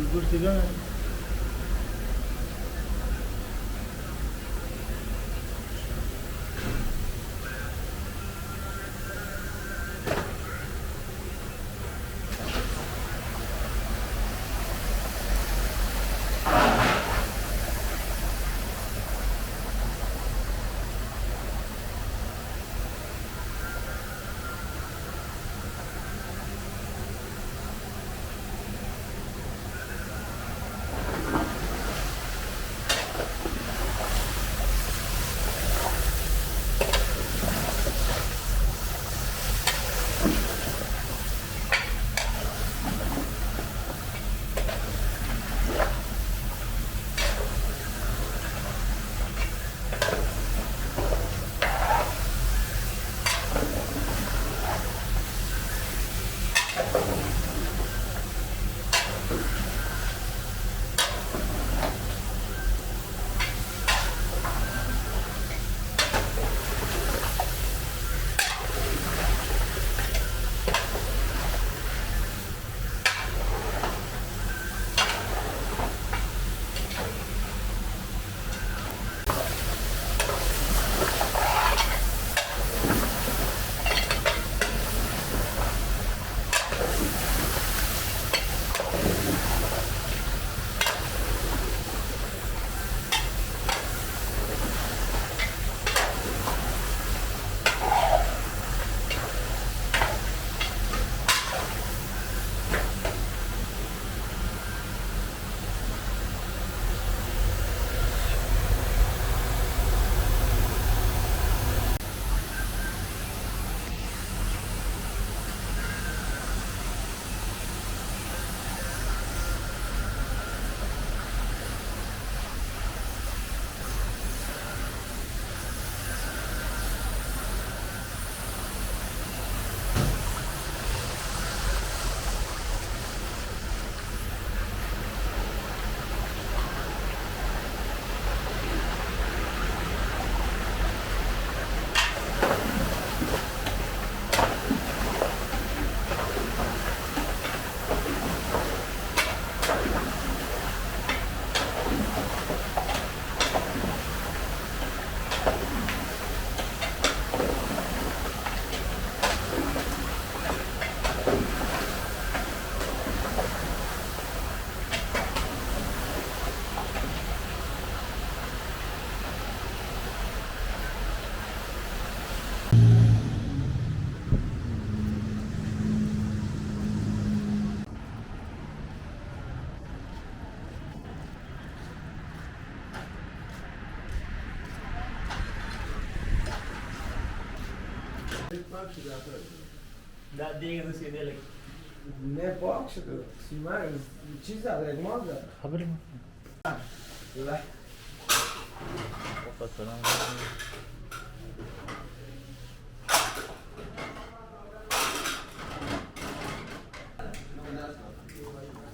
البرتقال. Da دیگه رسیده دلک نه پاک شده سیمان چیز داره اگمال داره خبري لا وقت سلام.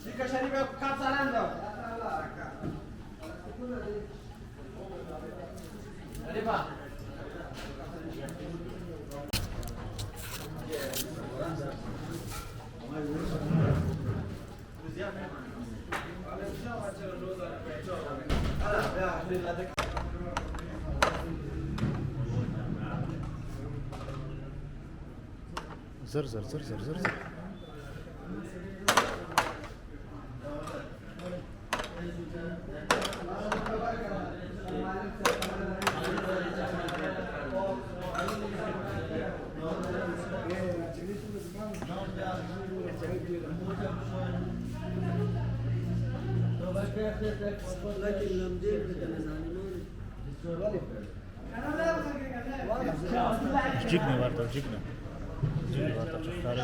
Fica شریف کار سلام داد شریفا زر زر زر زر زر زر. Dźwignię warto, dźwignię. Dźwignię warto, czy stary.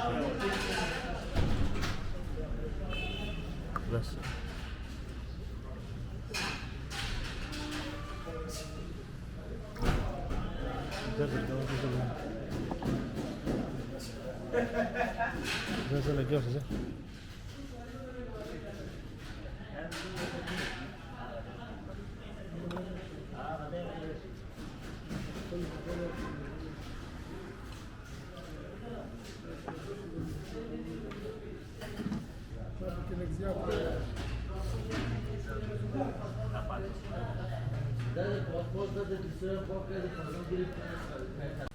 بس. زلزلة جوز زين. Sabe que ele dizia Dapat. Dă-le, poți dă de distră, poți că de consum direct în ăsta.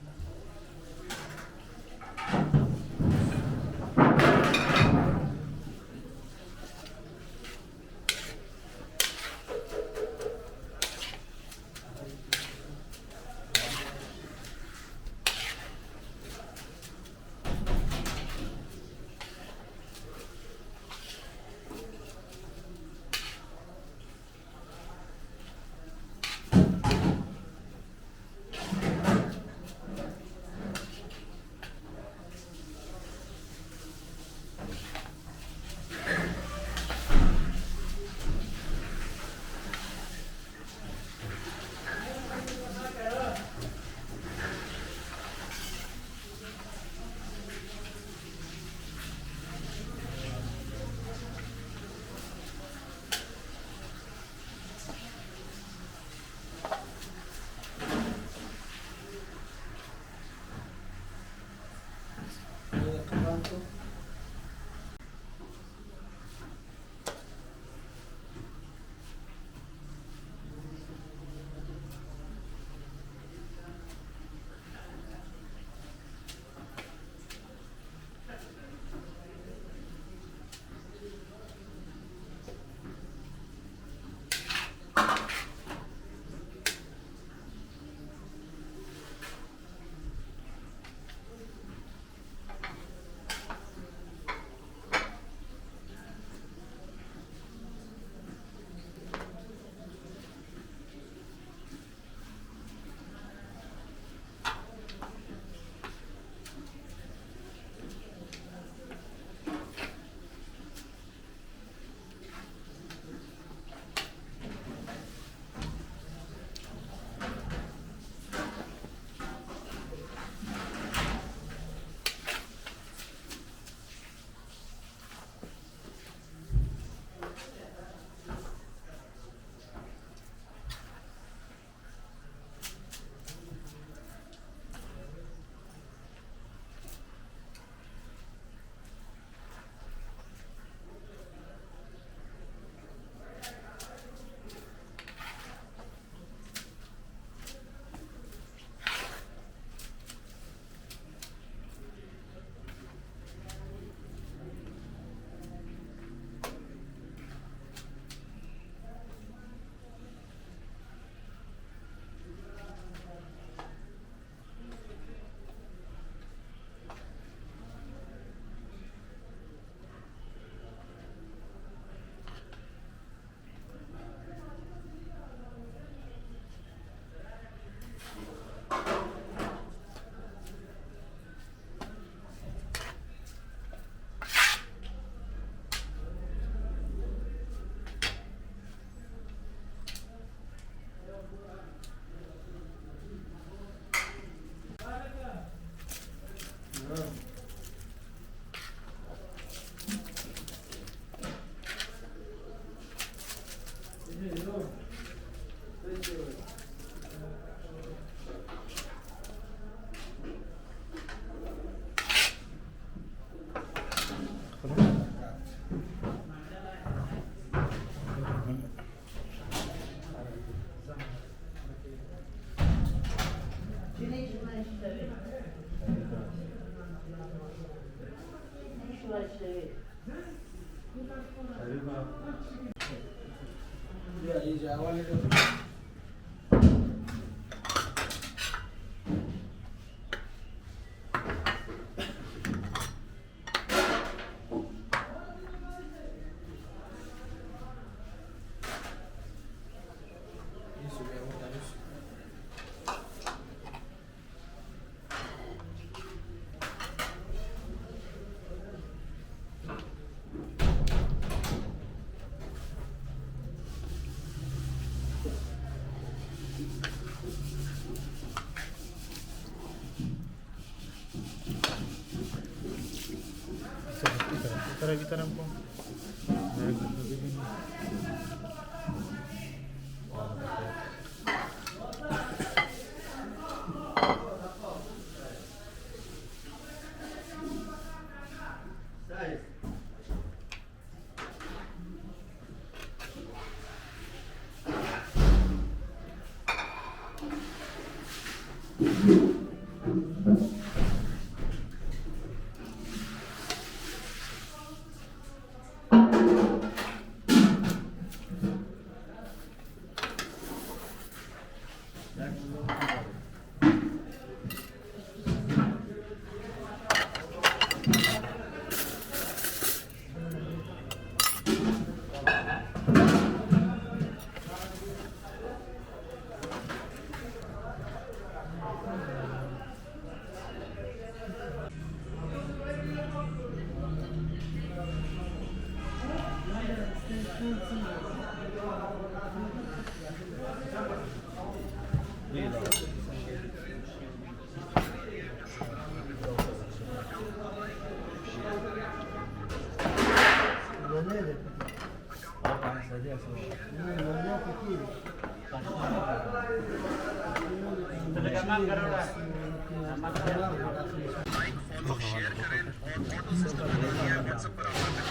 Gitaran po. Telegram करो ना account को like follow share करें auto system लगा दिया है WhatsApp पर आपका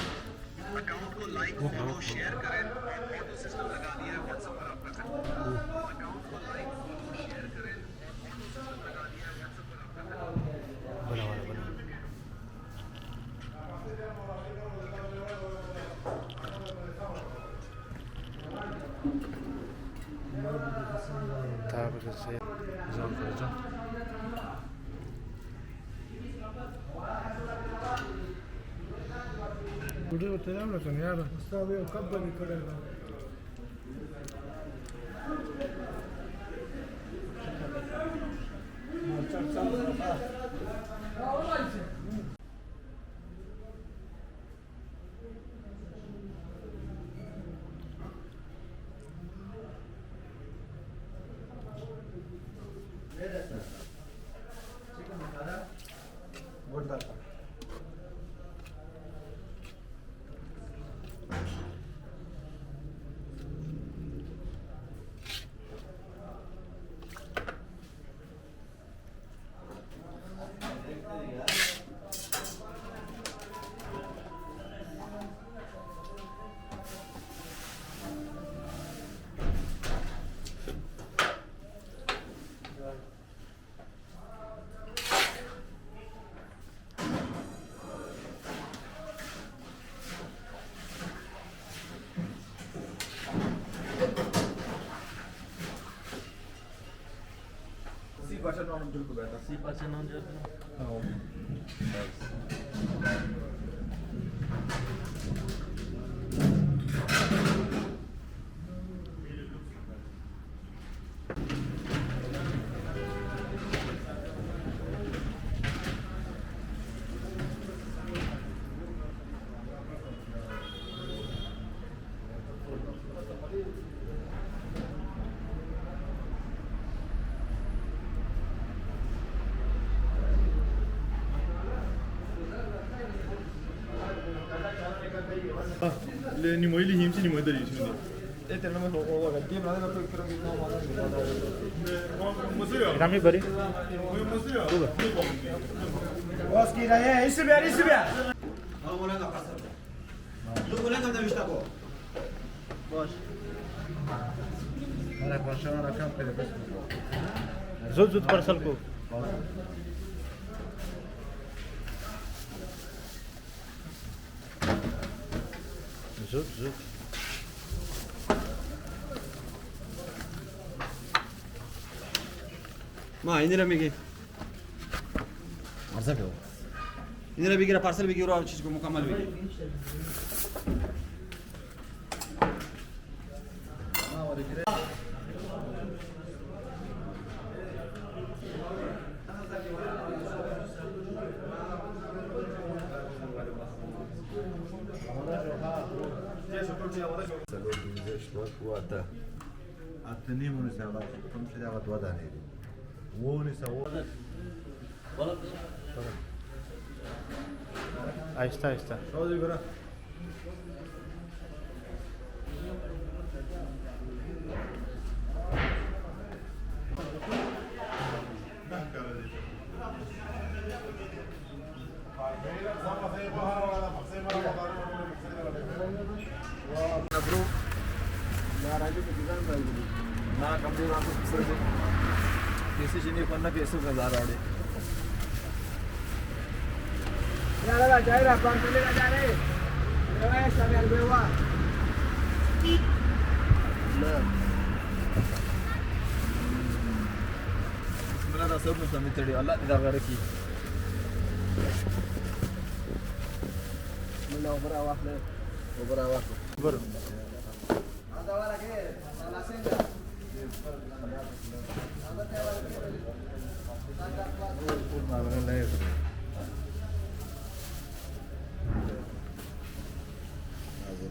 account को लाइक फॉलो शेयर करें ऑटो सिस्टम लगा दिया है व्हाट्सएप पर आपका Tabii ki şey güzel koyacağım. Video तेरा ना सुन यार उस्ताद ये कब बनी करेगा Si pace non giorno. ni mo ili himsi ni mo dari sini. Rami bari. Oskira é isso mesmo, isso mesmo. Zut zut parcel ko. Zut zut. Ma indira miki. Indira bigira parcel bigi और चीज को मुकम्मल बिगी التنين ونساوات كم سلاوات وداني ونساوات Ahista ahista. شو يقرا مبروك لا راجل بجان بايدي ना कमरे वापस पिसर दे decision ये करना कैसे बाजार आड़े यार ला जाए रा कौन चलेगा जा रे रे सब यार बेवा ला बिस्मिल्लाह दा सब मुसलमान तेरे अल्लाह इदा करे की मुल्ला ओबरा वाखले ओबरा वाख बर ada wala ke la senga هذا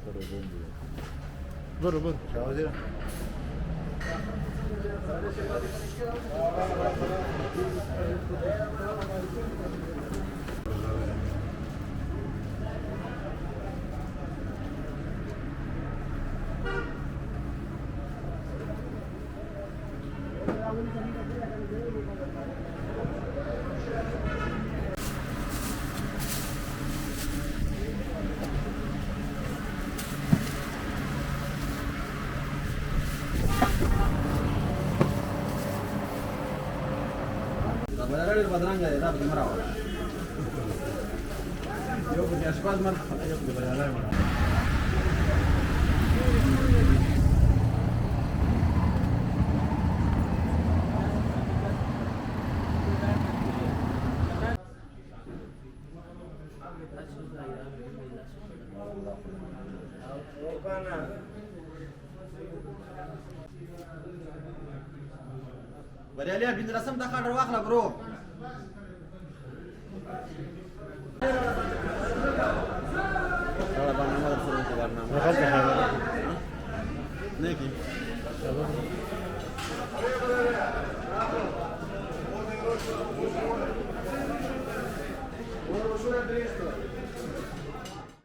كله بومبي बरोबर شاوزير Benar badrang ya, tapi gimana? Yo punya aspas mar, ayo ke bayaran mana? Barialia bin Rasam tak ada wakla bro. Kalau bang nama suruh ke warna. دخلت حاجة Neki. Bueno, suena de esto.